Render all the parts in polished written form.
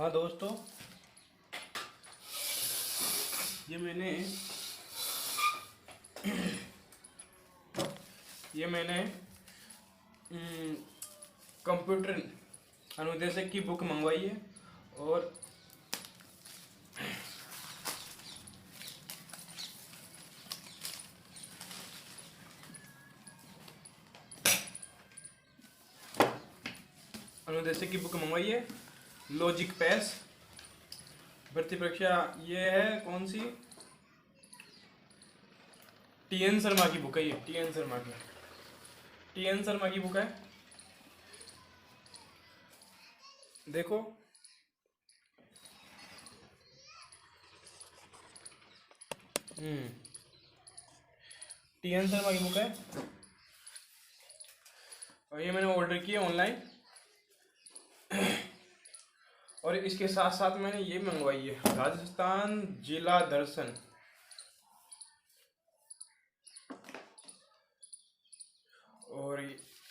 हाँ दोस्तों, ये मैंने ये मैंने कंप्यूटर अनुदेशक की बुक मंगवाई है। और अनुदेशक की बुक मंगवाई है। लॉजिक पैस भर्ती परीक्षा, ये है कौन सी? टीएन शर्मा की बुक है। ये टीएन शर्मा की बुक है। देखो, टीएन शर्मा की बुक है और ये मैंने ऑर्डर की है ऑनलाइन। और इसके साथ साथ मैंने ये मंगवाई है, राजस्थान जिला दर्शन। और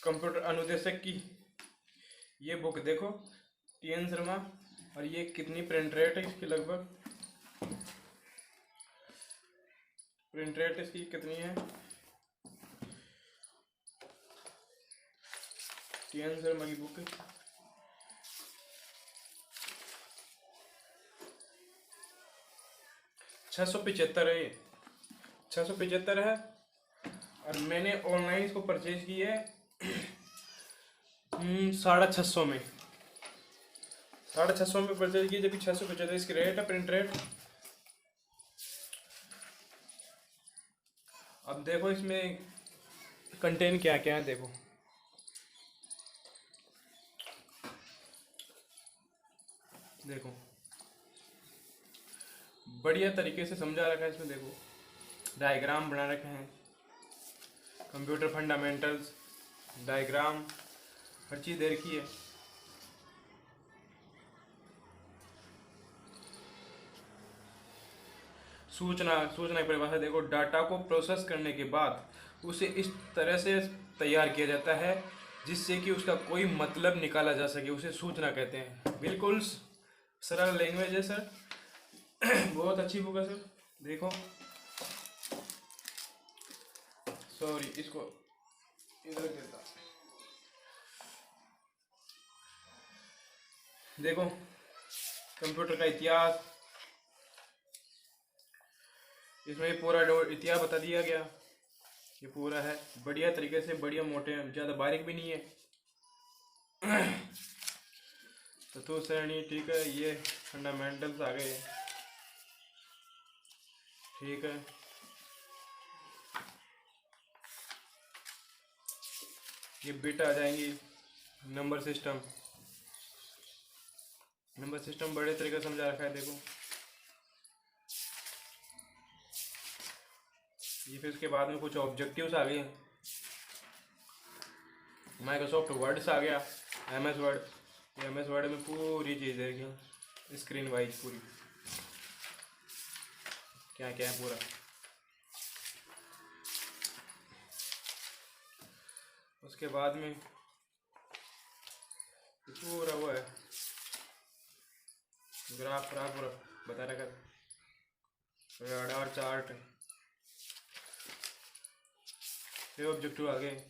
कंप्यूटर अनुदेशक की ये बुक देखो, टीएन शर्मा। और ये कितनी प्रिंट रेट है इसकी? लगभग प्रिंट रेट इसकी कितनी है? टीएन शर्मा की बुक 675 है। ये 675 है। और मैंने ऑनलाइन इसको परचेज की है 650 में। 650 में परचेज की, जबकि 675 इसकी रेट है, प्रिंट रेट। अब देखो इसमें कंटेंट क्या क्या है। देखो, बढ़िया तरीके से समझा रखा है इसमें। देखो, डायग्राम बना रखे हैं, कंप्यूटर फंडामेंटल्स, डायग्राम, हर चीज़ दे रखी है। सूचना की परिभाषा देखो, डाटा को प्रोसेस करने के बाद उसे इस तरह से तैयार किया जाता है जिससे कि उसका कोई मतलब निकाला जा सके, उसे सूचना कहते हैं। बिल्कुल सरल लैंग्वेज है सर। बहुत अच्छी बुक है सर। देखो, सॉरी, इसको इधर देता। देखो, कंप्यूटर का इतिहास, इसमें पूरा इतिहास बता दिया गया। ये पूरा है बढ़िया तरीके से, बढ़िया मोटे, ज़्यादा बारीक भी नहीं है। तो श्रेणी, ठीक है। ये फंडामेंटल्स आ गए, ठीक है। ये बिट आ जाएंगी। नंबर सिस्टम बड़े तरीके से समझा रखा है। देखो, ये फिर इसके बाद में कुछ ऑब्जेक्टिव्स आ गए। माइक्रोसॉफ्ट वर्ड्स आ गया, एमएस वर्ड। एमएस वर्ड में पूरी चीज़ है, स्क्रीन वाइज पूरी, क्या क्या है पूरा। उसके बाद में पूरा वो है, ग्राफ पूरा बता रखा है, रडार चार्ट। ये ऑब्जेक्टिव आ गए,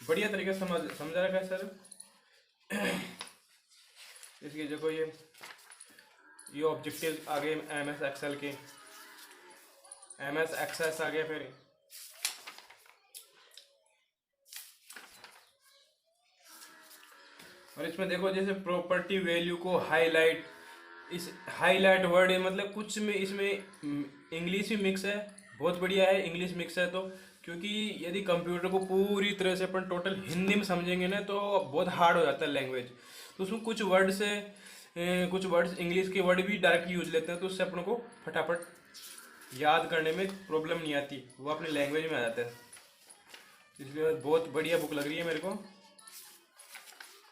बढ़िया तरीके से समझा रखा है सर। इसकी देखो, ये ऑब्जेक्टिव आ गए एमएस एक्सेल के, एमएस एक्सेस आ गया। फिर और इसमें देखो, जैसे प्रॉपर्टी वैल्यू को हाईलाइट, इस हाईलाइट वर्ड मतलब कुछ में इसमें इंग्लिश भी मिक्स है। बहुत बढ़िया है इंग्लिश मिक्स है तो, क्योंकि यदि कंप्यूटर को पूरी तरह से अपन टोटल हिंदी में समझेंगे ना तो बहुत हार्ड हो जाता है लैंग्वेज। तो उसमें कुछ वर्ड्स इंग्लिश के वर्ड भी डायरेक्ट यूज लेते हैं, तो उससे अपन को फटाफट याद करने में प्रॉब्लम नहीं आती, वो अपने लैंग्वेज में आ जाता है। इसलिए बहुत बढ़िया बुक लग रही है मेरे को।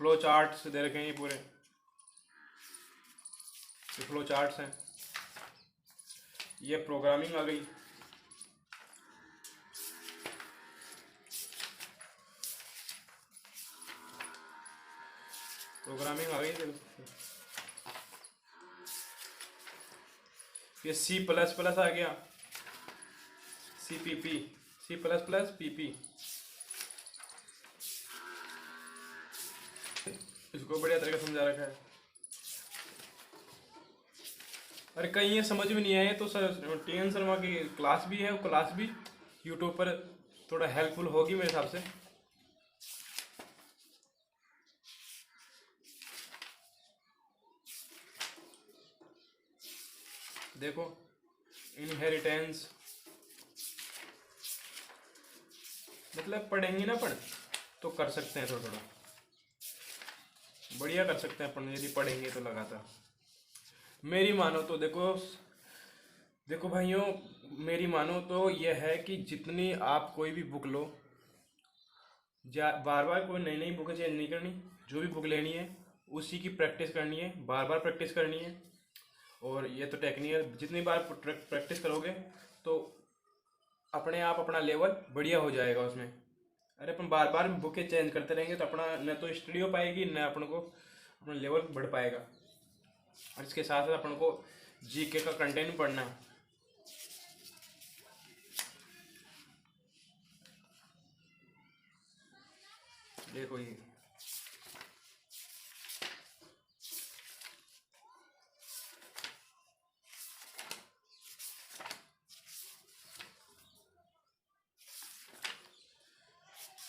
फ्लो चार्ट्स दे रखे हैं ये पूरे, ये फ्लो चार्ट्स हैं। ये प्रोग्रामिंग आ गई, प्रोग्रामिंग आ गई तो ये सी प्लस प्लस आ गया, C P P, C plus plus P P. इसको बढ़िया तरीके से समझा रखा है। अरे कहीं ये समझ में नहीं आए तो सर टी.एन. शर्मा की क्लास भी है, वो क्लास भी यूट्यूब पर थोड़ा हेल्पफुल होगी मेरे हिसाब से। देखो इनहेरिटेंस, मतलब पढ़ेंगे ना अपन तो कर सकते हैं, थोड़ा थोड़ा बढ़िया कर सकते हैं अपन यदि पढ़ेंगे तो लगातार। मेरी मानो तो देखो देखो भाइयों, मेरी मानो तो यह है कि जितनी आप कोई भी बुक लो, बार बार कोई नई नई बुक चेंज नहीं करनी। जो भी बुक लेनी है उसी की प्रैक्टिस करनी है, बार बार प्रैक्टिस करनी है। और ये तो टेक्निकल, जितनी बार प्रैक्टिस करोगे तो अपने आप अपना लेवल बढ़िया हो जाएगा उसमें। अरे अपन बार बार बुकें चेंज करते रहेंगे तो अपना न तो स्टडी हो पाएगी, न अपन को अपना लेवल बढ़ पाएगा। और इसके साथ साथ अपन को जीके का कंटेंट पढ़ना है। देखो ये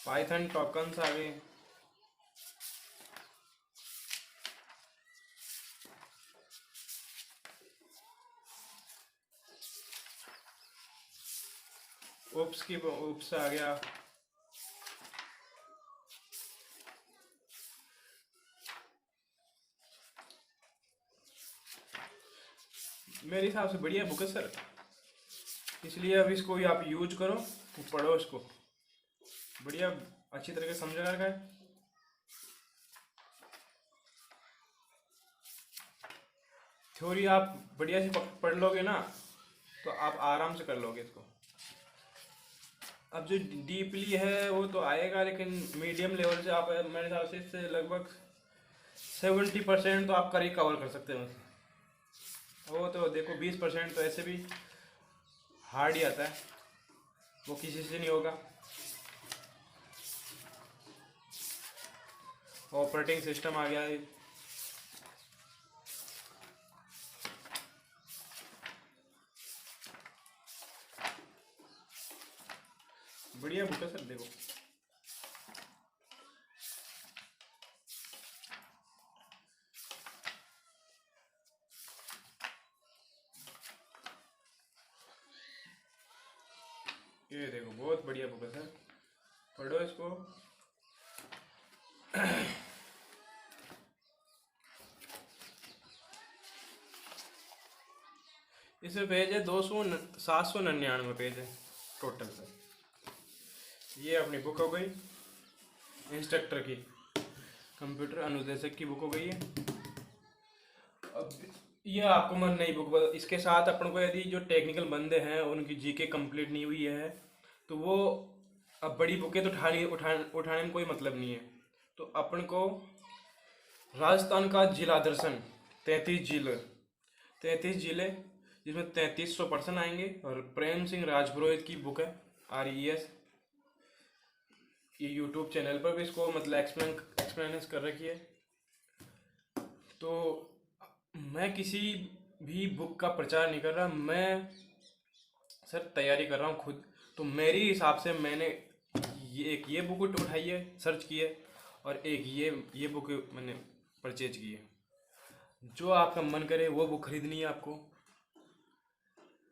पाइथन टोकन्स आ गए। ओप्स आ गया। मेरे हिसाब से बढ़िया बुक है सर, इसलिए अब इसको भी आप यूज करो, पढ़ो इसको बढ़िया अच्छी तरीके से समझा रखा है। थ्योरी आप बढ़िया से पढ़ लोगे ना तो आप आराम से कर लोगे इसको। अब जो डीपली है वो तो आएगा, लेकिन मीडियम लेवल से आप मेरे हिसाब से इससे लगभग 70% तो आप कर ही कवर कर सकते हो। वो तो देखो 20% तो ऐसे भी हार्ड ही आता है, वो किसी से नहीं होगा। ऑपरेटिंग सिस्टम आ गया है। बढ़िया बुक है सर, देखो ये देखो बहुत बढ़िया बुक है सर, पढ़ो इसको। इसमें पेज है 799 पेज है टोटल सर। ये अपनी बुक हो गई इंस्ट्रक्टर की, कंप्यूटर अनुदेशक की बुक हो गई है। अब ये आपको मन नई बुक, इसके साथ अपन को यदि जो टेक्निकल बंदे हैं उनकी जीके कंप्लीट नहीं हुई है तो वो अब बड़ी बुकें तो उठाने में कोई मतलब नहीं है। तो अपन को राजस्थान का जिला दर्शन 33 जिले जिसमें 3300 पर्सन आएंगे, और प्रेम सिंह राजपुरोहित की बुक है RES। ये यूट्यूब चैनल पर भी इसको मतलब एक्सप्लेनेस कर रखी है। तो मैं किसी भी बुक का प्रचार नहीं कर रहा, मैं सर तैयारी कर रहा हूँ खुद। तो मेरे हिसाब से मैंने ये बुक उठाई है, सर्च की है, और एक ये बुक मैंने परचेज की है। जो आपका मन करे वो बुक खरीदनी है आपको,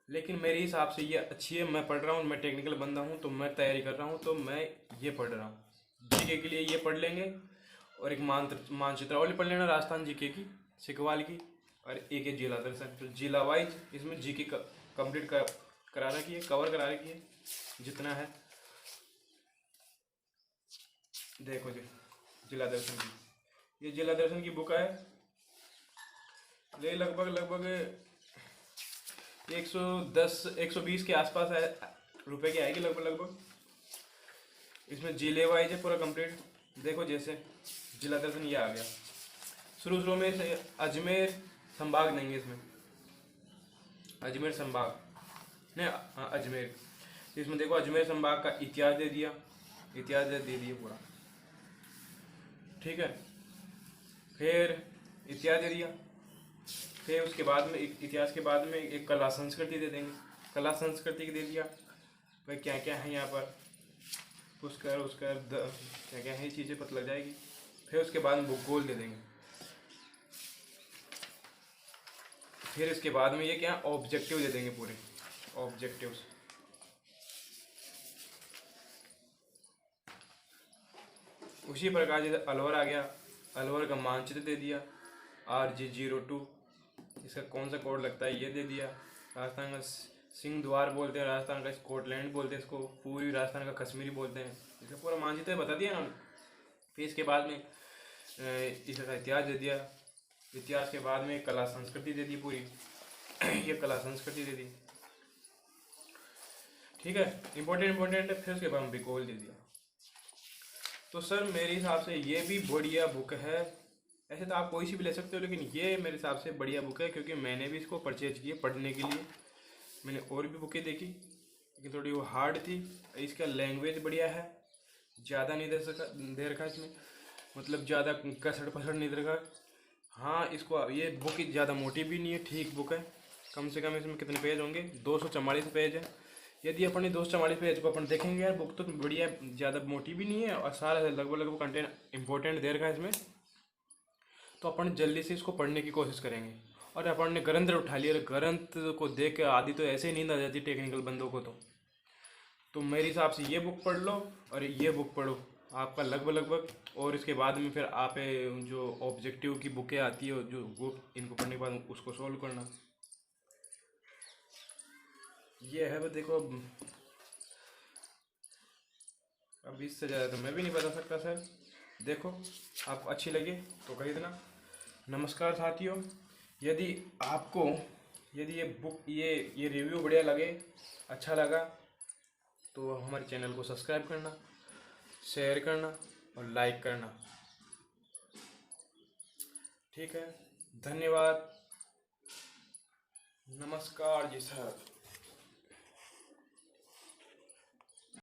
लेकिन मेरे हिसाब से ये अच्छी है। मैं पढ़ रहा हूँ, मैं टेक्निकल बंदा हूँ तो मैं तैयारी कर रहा हूँ, तो मैं ये पढ़ रहा हूँ। जीके के लिए ये पढ़ लेंगे, और एक मानचित्रावली पढ़ लेना राजस्थान जीके की सिकवाल की, और एक है जिला दर्शन। तो जिला वाइज इसमें जीके कंप्लीट करा रखी है, कवर करा रखी है जितना है। देखो जी जिला दर्शन की, ये जिला दर्शन की बुक है, ये लगभग 120 के आसपास है रुपए की आएगी लगभग। इसमें जिले वाइज है पूरा कंप्लीट। देखो जैसे जिला दर्शन ये आ गया, शुरू शुरू में से अजमेर संभाग देंगे इसमें, अजमेर संभाग नहीं, अजमेर। इसमें देखो अजमेर संभाग का इतिहास दे दिया, इतिहास दे दिया पूरा, ठीक है। फिर इतिहास दे दिया, फिर उसके बाद में इतिहास के बाद में एक कला संस्कृति दे देंगे, कला संस्कृति दे दिया, भाई क्या क्या है यहाँ पर, पुष्कर उसकर क्या क्या है चीज़ें पता लग जाएगी। फिर उसके बाद में भूगोल दे देंगे। फिर इसके बाद में ये क्या ऑब्जेक्टिव दे देंगे, पूरे ऑब्जेक्टिव्स। उसी प्रकार जैसे अलवर आ गया, अलवर का मानचित्र दे दिया, RG02, इसका कौन सा कोड लगता है ये दे दिया। राजस्थान का सिंह द्वार बोलते हैं, राजस्थान का स्कॉटलैंड बोलते हैं इसको, पूरी राजस्थान का कश्मीरी बोलते हैं, इसका पूरा मानचित्र बता दिया ना। फिर इसके बाद में इसका इतिहास दे दिया, इतिहास के बाद में कला संस्कृति दे दी पूरी ये कला संस्कृति दे दी, ठीक है, इम्पोर्टेंट है। फिर उसके बाद में भूगोल दे दिया। तो सर मेरे हिसाब से ये भी बढ़िया बुक है। ऐसे तो आप कोई सी भी ले सकते हो, लेकिन ये मेरे हिसाब से बढ़िया बुक है, क्योंकि मैंने भी इसको परचेज किया पढ़ने के लिए। मैंने और भी बुकें देखी, लेकिन थोड़ी वो हार्ड थी। इसका लैंग्वेज बढ़िया है, ज़्यादा नहीं दे रखा इसमें, मतलब ज़्यादा कसड़ पसड़ नहीं दे रखा। हाँ, इसको ये बुक ज़्यादा मोटी भी नहीं है, ठीक बुक है। कम से कम इसमें कितने पेज होंगे, 244 पेज है। यदि अपन 244 पेज को अपन देखेंगे यार, बुक तो बढ़िया, ज़्यादा मोटी भी नहीं है, और सारा लगभग कंटेंट इंपॉर्टेंट दे रखा है इसमें। तो अपन जल्दी से इसको पढ़ने की कोशिश करेंगे। और अपन ने ग्रंथ उठा लिया, ग्रंथ को देख के आदि तो ऐसे ही नींद आ जाती टेक्निकल बंदों को। तो मेरे हिसाब से ये बुक पढ़ लो और ये बुक पढ़ो, आपका लगभग। और इसके बाद में फिर आप जो ऑब्जेक्टिव की बुकें आती है, जो बुक इनको पढ़ने के बाद उसको सॉल्व करना। ये है, बस देखो अब इससे ज़्यादा तो मैं भी नहीं बता सकता सर। देखो, आपको अच्छी लगे तो खरीदना। नमस्कार साथियों, यदि आपको ये बुक ये रिव्यू बढ़िया लगे, अच्छा लगा, तो हमारे चैनल को सब्सक्राइब करना, शेयर करना और लाइक करना, ठीक है। धन्यवाद, नमस्कार जी सर।